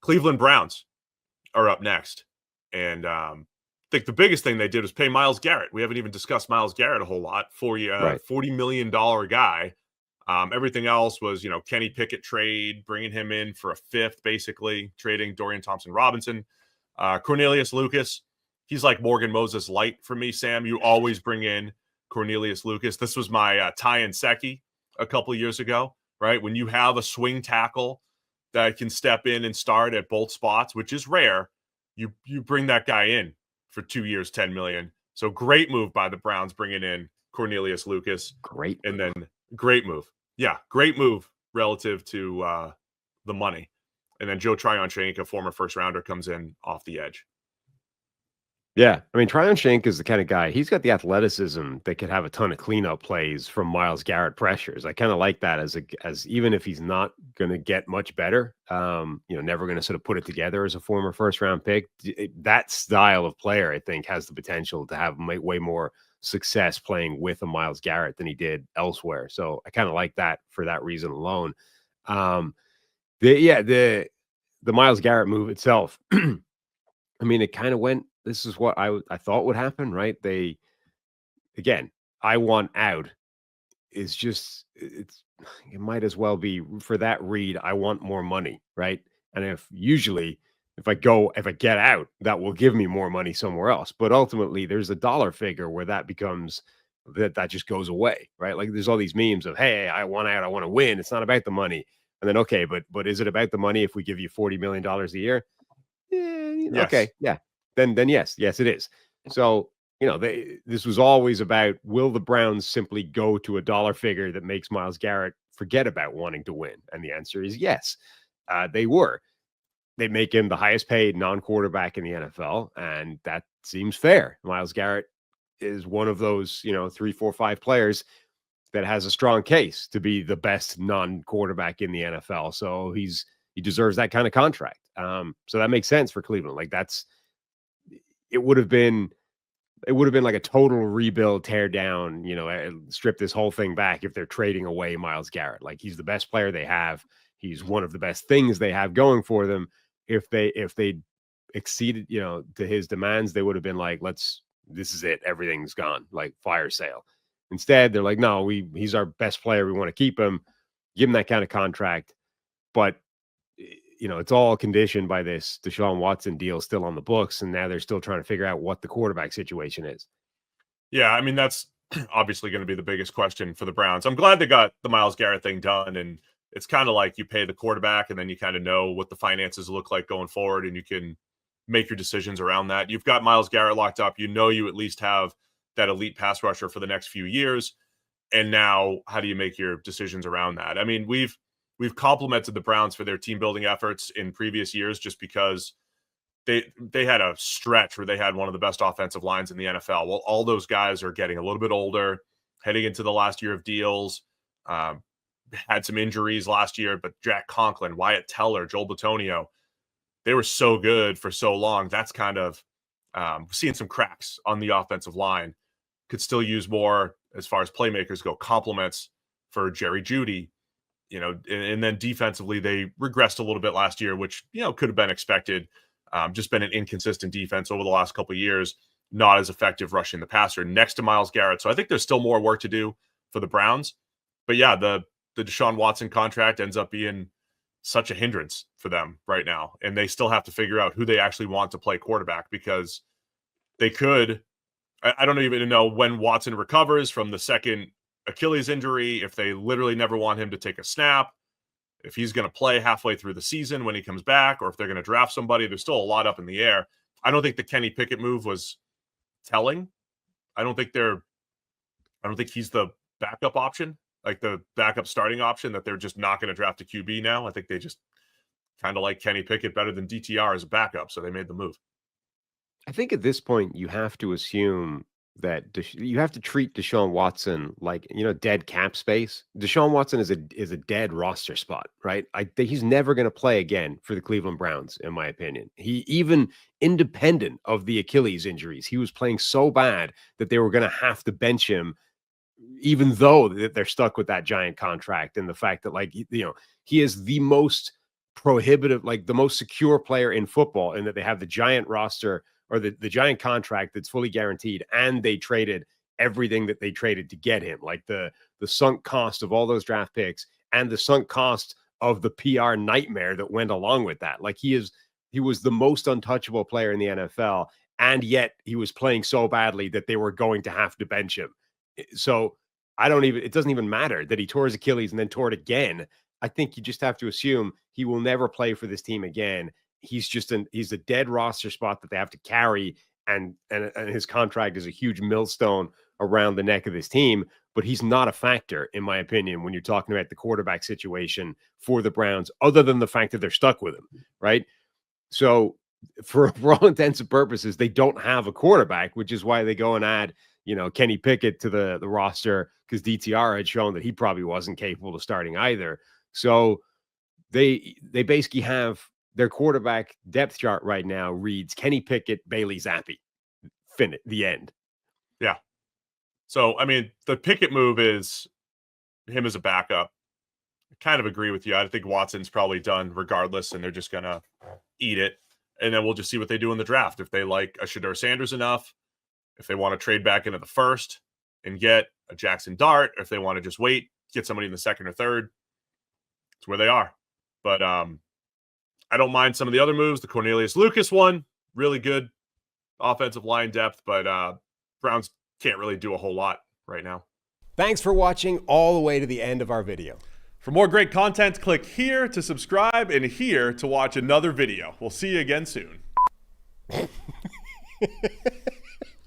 Cleveland Browns are up next. And I think the biggest thing they did was pay Myles Garrett. We haven't even discussed Myles Garrett a whole lot. Right. $40 million guy. Everything else was, Kenny Pickett trade, bringing him in for a fifth, basically, trading Dorian Thompson-Robinson. Cornelius Lucas, he's like Morgan Moses light for me, Sam. You always bring in Cornelius Lucas. This was my Ty and Secchi a couple of years ago, right? When you have a swing tackle that can step in and start at both spots, which is rare, you bring that guy in for 2 years, $10 million. So great move by the Browns bringing in Cornelius Lucas. Great. And then great move. Yeah, great move relative to the money. And then Joe Tryon-Shoyinka, former first rounder, comes in off the edge. Yeah, I mean, Tryon-Shoyinka is the kind of guy, he's got the athleticism that could have a ton of cleanup plays from Myles Garrett pressures. I kind of like that as even if he's not going to get much better, never going to sort of put it together as a former first round pick. That style of player, I think, has the potential to have way more success playing with a Myles Garrett than he did elsewhere. So I kind of like that for that reason alone. The Myles Garrett move itself, I mean, it kind of went. This is what I thought would happen, right? I want out is just, it might as well be for that read. I want more money, right? And if I get out, that will give me more money somewhere else. But ultimately there's a dollar figure where that becomes that just goes away, right? Like there's all these memes of, hey, I want out, I want to win. It's not about the money. And then, okay, but is it about the money if we give you $40 million a year? Yes. Okay, yeah. Then yes, it is. So, this was always about, will the Browns simply go to a dollar figure that makes Myles Garrett forget about wanting to win? And the answer is yes. They were. They make him the highest paid non-quarterback in the NFL, and that seems fair. Myles Garrett is one of those, 3, 4, 5 players that has a strong case to be the best non-quarterback in the NFL. So he deserves that kind of contract. So that makes sense for Cleveland. Like it would have been like a total rebuild, tear down, strip this whole thing back if they're trading away Myles Garrett. Like he's the best player they have. He's one of the best things they have going for them. If they exceeded, to his demands, they would have been like, this is it. Everything's gone, like fire sale. Instead, they're like, no, he's our best player. We want to keep him, give him that kind of contract. But it's all conditioned by this DeShaun Watson deal still on the books, and now they're still trying to figure out what the quarterback situation is. Yeah, I mean, that's obviously going to be the biggest question for the Browns. I'm glad they got the Myles Garrett thing done, and it's kind of like you pay the quarterback, and then you kind of know what the finances look like going forward, and you can make your decisions around that. You've got Myles Garrett locked up. You at least have that elite pass rusher for the next few years, and now how do you make your decisions around that? I mean, we've complimented the Browns for their team building efforts in previous years just because they had a stretch where they had one of the best offensive lines in the NFL. Well, all those guys are getting a little bit older, heading into the last year of deals. Had some injuries last year, but Jack Conklin, Wyatt Teller, Joel Bitonio, they were so good for so long. That's kind of seeing some cracks on the offensive line. Could still use more as far as playmakers go. Compliments for Jerry Jeudy. And then defensively, they regressed a little bit last year, which, could have been expected. Just been an inconsistent defense over the last couple of years, not as effective rushing the passer next to Myles Garrett. So I think there's still more work to do for the Browns. But yeah, the DeShaun Watson contract ends up being such a hindrance for them right now. And they still have to figure out who they actually want to play quarterback, because they could, I don't even know when Watson recovers from the second Achilles injury, if they literally never want him to take a snap, if he's going to play halfway through the season when he comes back, or if they're going to draft somebody. There's still a lot up in the air. I don't think the Kenny Pickett move was telling. I don't think he's the backup option, like the backup starting option, that they're just not going to draft a QB now. I think they just kind of like Kenny Pickett better than DTR as a backup, so they made the move. I think at this point you have to assume that you have to treat DeShaun Watson like, dead cap space. DeShaun Watson is a dead roster spot, right? He's never going to play again for the Cleveland Browns, in my opinion. He, even independent of the Achilles injuries, he was playing so bad that they were going to have to bench him, even though they're stuck with that giant contract and the fact that, he is the most prohibitive, like the most secure player in football, in that they have the giant roster, or the giant contract that's fully guaranteed, and they traded everything that they traded to get him, like the sunk cost of all those draft picks and the sunk cost of the PR nightmare that went along with that. Like he was the most untouchable player in the NFL, and yet he was playing so badly that they were going to have to bench him. So it doesn't even matter that he tore his Achilles and then tore it again. I think you just have to assume he will never play for this team again. He's a dead roster spot that they have to carry, and his contract is a huge millstone around the neck of this team. But he's not a factor, in my opinion, when you're talking about the quarterback situation for the Browns, other than the fact that they're stuck with him, right? So for all intents and purposes, they don't have a quarterback, which is why they go and add, Kenny Pickett to the roster, because DTR had shown that he probably wasn't capable of starting either. So they basically have their quarterback depth chart right now reads Kenny Pickett, Bailey Zappi. The end. Yeah. So, I mean, the Pickett move is him as a backup. I kind of agree with you. I think Watson's probably done regardless, and they're just going to eat it. And then we'll just see what they do in the draft. If they like a Shedeur Sanders enough, if they want to trade back into the first and get a Jackson Dart, or if they want to just wait, get somebody in the second or third, it's where they are. But I don't mind some of the other moves. The Cornelius Lucas one, really good offensive line depth, but Browns can't really do a whole lot right now. Thanks for watching all the way to the end of our video. For more great content, click here to subscribe and here to watch another video. We'll see you again soon.